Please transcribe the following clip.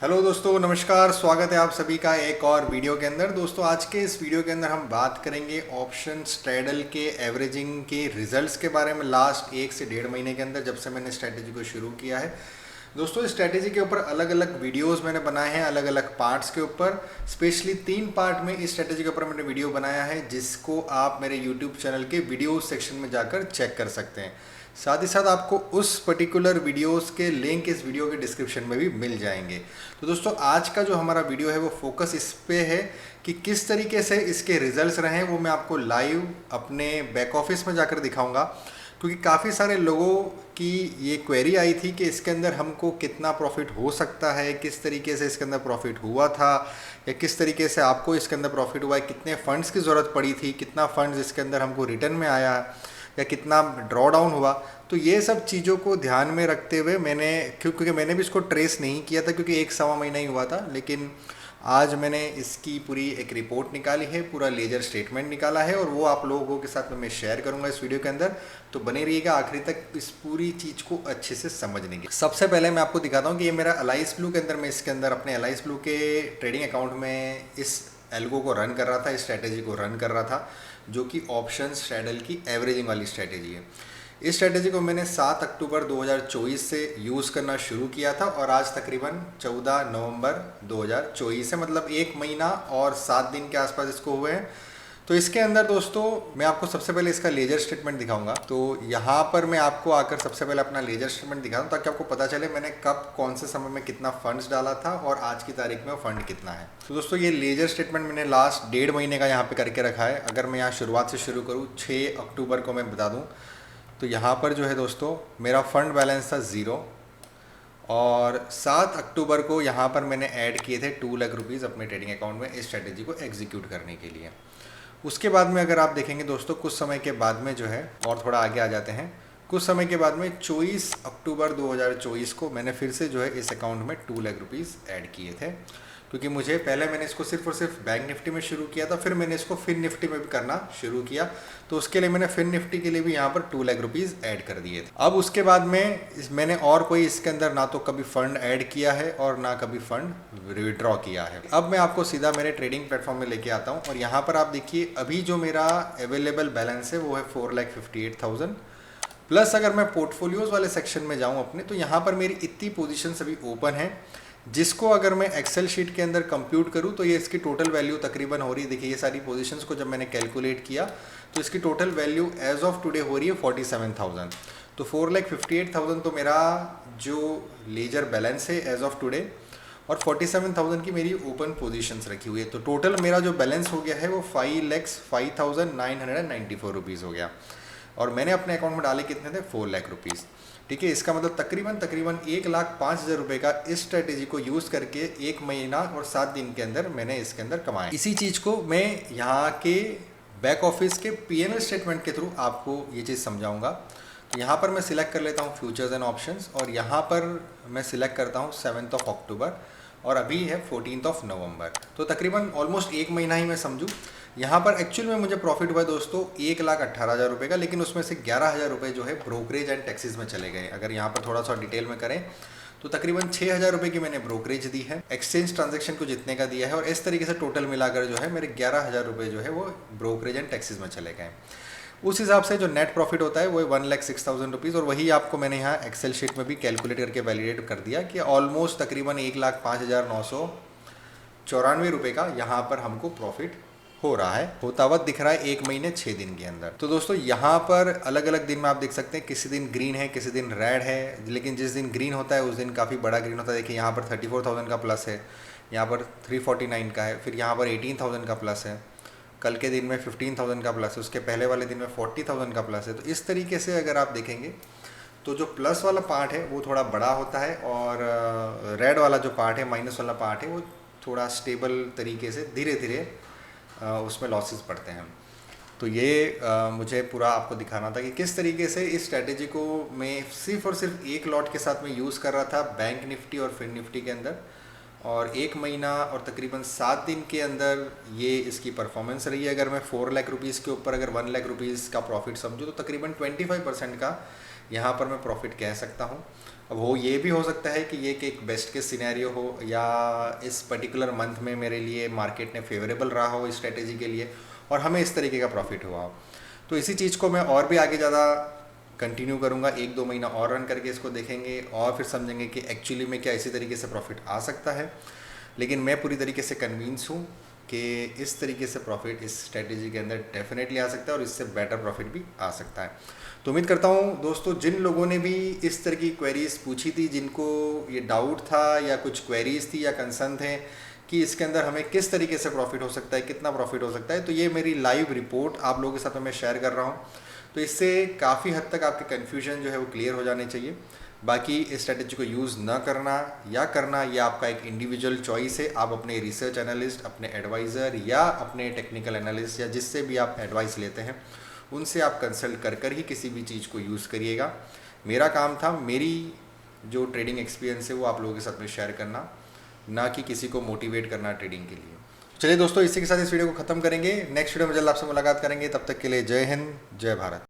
Hello दोस्तों, नमस्कार। स्वागत है आप सभी का एक और वीडियो के अंदर। दोस्तों, आज के इस वीडियो के अंदर हम बात करेंगे ऑप्शन स्ट्रैडल के एवरेजिंग के रिजल्ट्स के बारे में। लास्ट 1 से 1.5 महीने के अंदर जब से मैंने स्ट्रैटेजी को शुरू किया है दोस्तों, इस स्ट्रैटेजी के ऊपर अलग अलग वीडियोस मैंने बनाए हैं, अलग अलग पार्ट्स के ऊपर। स्पेशली 3 पार्ट में इस स्ट्रैटेजी के ऊपर मैंने वीडियो बनाया है, जिसको आप मेरे यूट्यूब चैनल के वीडियो सेक्शन में जाकर चेक कर सकते हैं। साथ ही साथ आपको उस पर्टिकुलर वीडियोस के लिंक इस वीडियो के डिस्क्रिप्शन में भी मिल जाएंगे। तो दोस्तों, आज का जो हमारा वीडियो है वो फोकस इस पे है कि किस तरीके से इसके रिजल्ट्स रहे हैं, वो मैं आपको लाइव अपने बैक ऑफिस में जाकर दिखाऊंगा। क्योंकि काफ़ी सारे लोगों की ये क्वेरी आई थी कि इसके अंदर हमको कितना प्रॉफिट हो सकता है, किस तरीके से इसके अंदर प्रॉफिट हुआ था, या किस तरीके से आपको इसके अंदर प्रॉफिट हुआ है, कितने फंड्स की ज़रूरत पड़ी थी, कितना फंड्स इसके अंदर हमको रिटर्न में आया या कितना ड्रॉ डाउन हुआ। तो ये सब चीज़ों को ध्यान में रखते हुए मैंने, क्योंकि मैंने भी इसको ट्रेस नहीं किया था क्योंकि 1 सवा महीना ही हुआ था, लेकिन आज मैंने इसकी पूरी एक रिपोर्ट निकाली है, पूरा लेजर स्टेटमेंट निकाला है, और वो आप लोगों के साथ में मैं शेयर करूंगा इस वीडियो के अंदर। तो बने रहिएगा आखिरी तक इस पूरी चीज़ को अच्छे से समझने के। सबसे पहले मैं आपको दिखाता हूँ कि ये मेरा अलाइस ब्लू के अंदर, मैं इसके अंदर अपने अलाइस ब्लू के ट्रेडिंग अकाउंट में इस एल्गो को रन कर रहा था, इस स्ट्रैटेजी को रन कर रहा था, जो कि ऑप्शन स्ट्रैडल की एवरेजिंग वाली स्ट्रैटेजी है। इस स्ट्रैटेजी को मैंने 7 अक्टूबर 2024 से यूज़ करना शुरू किया था, और आज तकरीबन 14 नवंबर 2024 है, मतलब 1 महीना और 7 दिन के आसपास इसको हुए हैं। तो इसके अंदर दोस्तों, मैं आपको सबसे पहले इसका लेजर स्टेटमेंट दिखाऊंगा। तो यहाँ पर मैं आपको आकर सबसे पहले अपना लेजर स्टेटमेंट दिखाऊँ, ताकि आपको पता चले मैंने कब कौन से समय में कितना फंड्स डाला था और आज की तारीख में फंड कितना है। तो दोस्तों, ये लेजर स्टेटमेंट मैंने लास्ट 1.5 महीने का यहाँ पे करके रखा है। अगर मैं यहाँ शुरुआत से शुरू करूँ, 6 अक्टूबर को मैं बता दूँ, तो यहाँ पर जो है दोस्तों, मेरा फंड बैलेंस था 0, और 7 अक्टूबर को यहाँ पर मैंने ऐड किए थे 2 लाख रुपीज़ अपने ट्रेडिंग अकाउंट में इस स्ट्रैटेजी को एग्जीक्यूट करने के लिए। उसके बाद में अगर आप देखेंगे दोस्तों, कुछ समय के बाद में जो है, और थोड़ा आगे आ जाते हैं, कुछ समय के बाद में 24 अक्टूबर 2024 को मैंने फिर से जो है इस अकाउंट में 2 लाख रुपीज़ ऐड किए थे। क्योंकि मुझे पहले मैंने इसको सिर्फ और सिर्फ बैंक निफ्टी में शुरू किया था, फिर मैंने इसको फिन निफ्टी में भी करना शुरू किया, तो उसके लिए मैंने फिन निफ्टी के लिए भी यहाँ पर 2 लाख रुपीज़ ऐड कर दिए थे। अब उसके बाद में मैंने और कोई इसके अंदर ना तो कभी फंड ऐड किया है और ना कभी फंड विड्रॉ किया है। अब मैं आपको सीधा मेरे ट्रेडिंग प्लेटफॉर्म में लेके आता हूँ, और यहाँ पर आप देखिए अभी जो मेरा अवेलेबल बैलेंस है वो है 4,58,000 प्लस। अगर मैं पोर्टफोलियोज वाले सेक्शन में जाऊँ अपने, तो यहाँ पर मेरी इतनी पोजीशन अभी ओपन है, जिसको अगर मैं एक्सेल शीट के अंदर कंप्यूट करूँ तो ये इसकी टोटल वैल्यू तकरीबन हो रही है। देखिए, ये सारी पोजीशंस को जब मैंने कैलकुलेट किया तो इसकी total value as of today हो रही है 47,000। तो 4,58,000 तो मेरा जो लेजर बैलेंस है एज ऑफ टुडे, और 47,000 की मेरी ओपन पोजीशंस रखी हुई है। तो टोटल मेरा जो बैलेंस हो गया है वो 5,05,994 रुपीज़ हो गया, और मैंने अपने अकाउंट में डाले कितने थे, 4 लाख रुपीज़। ठीक है, इसका मतलब तकरीबन 1,05,000 रुपये का इस स्ट्रेटेजी को यूज़ करके 1 महीना और 7 दिन के अंदर मैंने इसके अंदर कमाया। इसी चीज़ को मैं यहाँ के बैक ऑफिस के पीएनएल स्टेटमेंट के थ्रू आपको ये चीज़ समझाऊंगा। तो यहाँ पर मैं सिलेक्ट कर लेता हूँ फ्यूचर्स एंड ऑप्शंस, और यहाँ पर मैं सिलेक्ट करता हूँ 7 अक्टूबर, और अभी है 14 नवंबर। तो तकरीबन ऑलमोस्ट 1 महीना ही मैं समझूँ। यहाँ पर एक्चुअल में मुझे प्रॉफिट हुआ है दोस्तों 1,18,000 रुपये का, लेकिन उसमें से 11,000 रुपये जो है ब्रोकरेज एंड टैक्सेस में चले गए। अगर यहाँ पर थोड़ा सा डिटेल में करें तो तकरीबन 6,000 रुपये की मैंने ब्रोकरेज दी है, एक्सचेंज ट्रांजैक्शन को जितने का दिया है, और इस तरीके से टोटल मिलाकर जो है मेरे 11,000 रुपये जो है वो ब्रोकरेज एंड टैक्सेस में चले गए। उस हिसाब से जो नेट प्रॉफिट होता है वो 1,06,000 रुपीज़, और वही आपको मैंने यहाँ एक्सेल शीट में भी कैलकुलेट करके वैलिडेट कर दिया कि ऑलमोस्ट तकरीबन 1,05,994 रुपये का यहाँ पर हमको प्रॉफिट हो रहा है, होता हुआ दिख रहा है 1 महीने 6 दिन के अंदर। तो दोस्तों, यहाँ पर अलग अलग दिन में आप देख सकते हैं, किसी दिन ग्रीन है, किसी दिन रेड है, लेकिन जिस दिन ग्रीन होता है उस दिन काफ़ी बड़ा ग्रीन होता है। देखिए, यहाँ पर 34,000 का प्लस है, यहाँ पर 349 का है, फिर यहाँ पर 18,000 का प्लस है, कल के दिन में 15,000 का प्लस है, उसके पहले वाले दिन में 40,000 का प्लस है। तो इस तरीके से अगर आप देखेंगे तो जो प्लस वाला पार्ट है वो थोड़ा बड़ा होता है, और रेड वाला जो पार्ट है, माइनस वाला पार्ट है, वो थोड़ा स्टेबल तरीके से धीरे धीरे उसमें लॉसेस पड़ते हैं। तो ये मुझे पूरा आपको दिखाना था कि किस तरीके से इस स्ट्रैटेजी को मैं सिर्फ और सिर्फ एक लॉट के साथ में यूज़ कर रहा था बैंक निफ्टी और फिन निफ्टी के अंदर, और 1 महीना और तकरीबन 7 दिन के अंदर ये इसकी परफॉर्मेंस रही है। अगर मैं 4 लाख रुपीज़ के ऊपर अगर 1 लाख रुपीज़ का प्रॉफिट समझूँ तो तकरीबन 25% का यहाँ पर मैं प्रॉफिट कह सकता हूँ। अब हो ये भी हो सकता है कि ये कि एक बेस्ट केस सिनेरियो हो, या इस पर्टिकुलर मंथ में मेरे लिए मार्केट ने फेवरेबल रहा हो इस स्ट्रेटेजी के लिए और हमें इस तरीके का प्रॉफिट हुआ हो। तो इसी चीज़ को मैं और भी आगे ज़्यादा कंटिन्यू करूँगा, 1-2 महीना और रन करके इसको देखेंगे और फिर समझेंगे कि एक्चुअली में क्या इसी तरीके से प्रॉफिट आ सकता है। लेकिन मैं पूरी तरीके से कन्विंस हूँ कि इस तरीके से प्रॉफिट इस स्ट्रेटेजी के अंदर डेफिनेटली आ सकता है और इससे बेटर प्रॉफिट भी आ सकता है। तो उम्मीद करता हूँ दोस्तों, जिन लोगों ने भी इस तरह की क्वेरीज पूछी थी, जिनको ये डाउट था या कुछ क्वेरीज थी या कंसर्न थे कि इसके अंदर हमें किस तरीके से प्रॉफिट हो सकता है, कितना प्रॉफिट हो सकता है, तो ये मेरी लाइव रिपोर्ट आप लोगों के साथ मैं शेयर कर रहा हूँ। तो इससे काफ़ी हद तक आपके कन्फ्यूजन जो है वो क्लियर हो जाने चाहिए। बाकी इस स्ट्रेटेजी को यूज़ ना करना या करना, ये आपका एक इंडिविजुअल चॉइस है। आप अपने रिसर्च एनालिस्ट, अपने एडवाइज़र या अपने टेक्निकल एनालिस्ट या जिससे भी आप एडवाइस लेते हैं उनसे आप कंसल्ट कर कर ही किसी भी चीज़ को यूज़ करिएगा। मेरा काम था मेरी जो ट्रेडिंग एक्सपीरियंस है वो आप लोगों के साथ में शेयर करना, ना कि किसी को मोटिवेट करना ट्रेडिंग के लिए। चलिए दोस्तों, इसी के साथ इस वीडियो को ख़त्म करेंगे। नेक्स्ट वीडियो में जल्द आपसे मुलाकात करेंगे। तब तक के लिए जय हिंद, जय भारत।